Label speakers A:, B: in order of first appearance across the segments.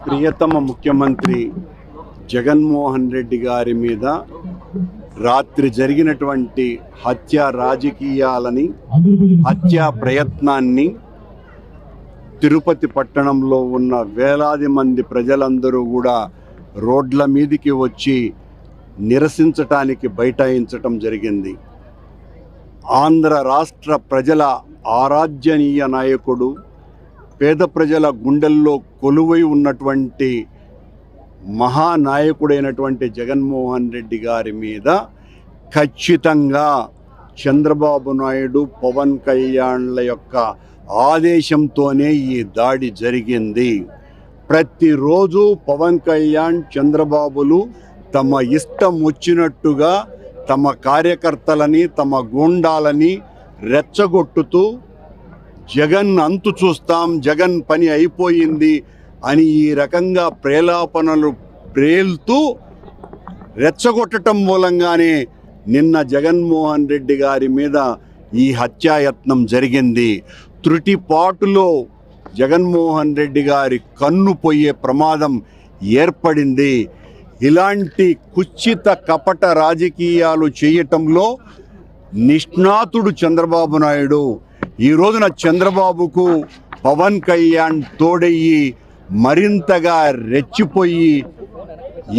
A: ప్రియతమ ముఖ్యమంత్రి జగన్మోహన్ రెడ్డి గారి మీద రాత్రి జరిగినటువంటి హత్య రాజకీయాలని, హత్యా ప్రయత్నాన్ని తిరుపతి పట్టణంలో ఉన్న వేలాది మంది ప్రజలందరూ కూడా రోడ్ల మీదికి వచ్చి నిరసించటానికి బైఠాయించటం జరిగింది. ఆంధ్ర రాష్ట్ర ప్రజల ఆరాధ్యనీయ నాయకుడు, పేద ప్రజల గుండెల్లో కొలువై ఉన్నటువంటి మహానాయకుడైనటువంటి జగన్మోహన్ రెడ్డి గారి మీద ఖచ్చితంగా చంద్రబాబు నాయుడు, పవన్ కళ్యాణ్ల యొక్క ఆదేశంతోనే ఈ దాడి జరిగింది. ప్రతిరోజు పవన్ కళ్యాణ్, చంద్రబాబులు తమ ఇష్టం వచ్చినట్టుగా తమ కార్యకర్తలని, తమ గూండాలని రెచ్చగొట్టుతూ జగన్ అంతు చూస్తాం, జగన్ పని అయిపోయింది అని ఈ రకంగా ప్రేలాపనలు ప్రేల్తూ రెచ్చగొట్టడం మూలంగానే నిన్న జగన్మోహన్ రెడ్డి గారి మీద ఈ హత్యాయత్నం జరిగింది. త్రుటిపాటులో జగన్మోహన్ రెడ్డి గారి కన్ను పోయే ప్రమాదం ఏర్పడింది. ఇలాంటి కుచ్చిత కపట రాజకీయాలు చేయటంలో నిష్ణాతుడు చంద్రబాబు నాయుడు. ఈ రోజున చంద్రబాబుకు పవన్ కళ్యాణ్ తోడయ్యి మరింతగా రెచ్చిపోయి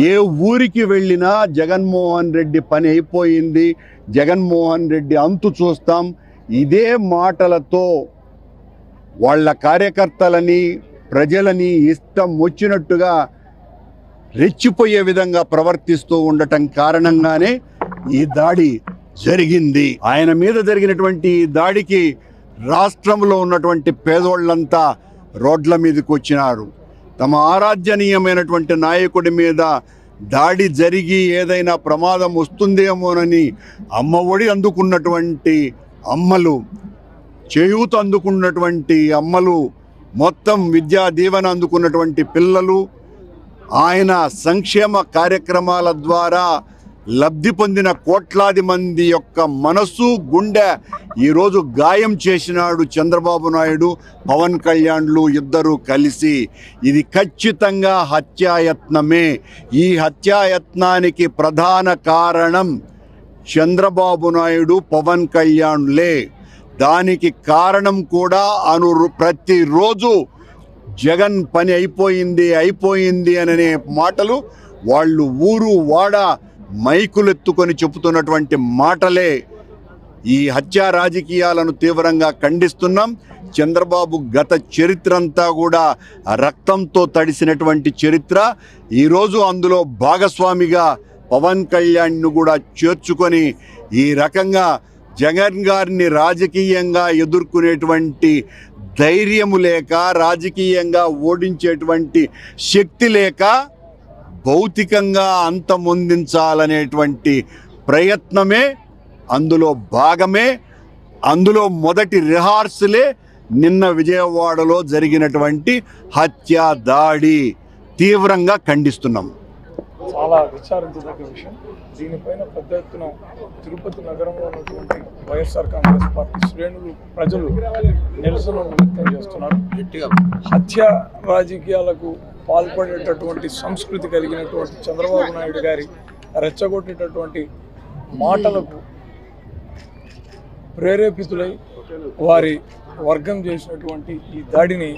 A: ఏ ఊరికి వెళ్ళినా జగన్మోహన్ రెడ్డి పని అయిపోయింది, జగన్మోహన్ రెడ్డి అంతు చూస్తాం, ఇదే మాటలతో వాళ్ళ కార్యకర్తలని, ప్రజలని ఇష్టం వచ్చినట్టుగా రెచ్చిపోయే విధంగా ప్రవర్తిస్తూ ఉండటం కారణంగానే ఈ దాడి జరిగింది. ఆయన మీద జరిగినటువంటి ఈ దాడికి రాష్ట్రంలో ఉన్నటువంటి పేదోళ్ళంతా రోడ్ల మీదకి వచ్చినారు. తమ ఆరాధ్యనీయమైనటువంటి నాయకుడి మీద దాడి జరిగి ఏదైనా ప్రమాదం వస్తుందేమోనని అమ్మఒడి అందుకున్నటువంటి అమ్మలు, చేయూత అందుకున్నటువంటి అమ్మలు, మొత్తం విద్యా దీవెన అందుకున్నటువంటి పిల్లలు, ఆయన సంక్షేమ కార్యక్రమాల ద్వారా లబ్ధి పొందిన కోట్లాది మంది యొక్క మనసు, గుండె ఈరోజు గాయం చేసినాడు చంద్రబాబు నాయుడు, పవన్ కళ్యాణ్లు ఇద్దరూ కలిసి. ఇది ఖచ్చితంగా హత్యాయత్నమే. ఈ హత్యాయత్నానికి ప్రధాన కారణం చంద్రబాబు నాయుడు, పవన్ కళ్యాణ్లే. దానికి కారణం కూడా ప్రతిరోజు జగన్ పని అయిపోయింది అనే మాటలు వాళ్ళు ఊరు వాడ మైకులెత్తుకొని చెబుతున్నటువంటి మాటలే. ఈ హత్యా రాజకీయాలను తీవ్రంగా ఖండిస్తున్నాం. చంద్రబాబు గత చరిత్ర అంతా కూడా రక్తంతో తడిసినటువంటి చరిత్ర. ఈరోజు అందులో భాగస్వామిగా పవన్ కళ్యాణ్ను కూడా చేర్చుకొని ఈ రకంగా జగన్ గారిని రాజకీయంగా ఎదుర్కొనేటువంటి ధైర్యము లేక, రాజకీయంగా ఓడించేటువంటి శక్తి లేక భౌతికంగా అంతమొందించాలనేటువంటి ప్రయత్నమే అందులో భాగమే. అందులో మొదటి రిహార్సలే నిన్న విజయవాడలో జరిగినటువంటి హత్యా దాడి. తీవ్రంగా ఖండిస్తున్నాం.
B: చాలా విచారించదగ్గ విషయం. దీనిపైన పెద్ద ఎత్తున తిరుపతి నగరంలో ఉన్నటువంటి వైఎస్ఆర్ కాంగ్రెస్ పార్టీ శ్రేణులు, ప్రజలు నిరసనలు వ్యక్తం చేస్తున్నారు. హత్య రాజకీయాలకు పాల్పడేటటువంటి సంస్కృతి కలిగినటువంటి చంద్రబాబు నాయుడు గారి రెచ్చగొట్టేటటువంటి మాటలకు ప్రేరేపితులై వారి వర్గం చేసినటువంటి ఈ దాడిని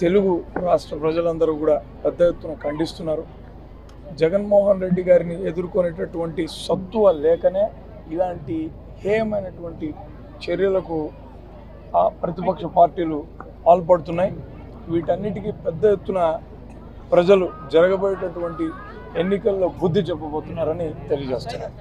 B: తెలుగు రాష్ట్ర ప్రజలందరూ కూడా పెద్ద ఎత్తున ఖండిస్తున్నారు. జగన్మోహన్ రెడ్డి గారిని ఎదుర్కొనేటటువంటి సత్తువ లేకనే ఇలాంటి హేయమైనటువంటి చర్యలకు ఆ ప్రతిపక్ష పార్టీలు పాల్పడుతున్నాయి. వీటన్నిటికీ పెద్ద ఎత్తున ప్రజలు జరగబోయేటటువంటి ఎన్నికల్లో బుద్ధి చెప్పబోతున్నారని తెలియజేస్తున్నారు.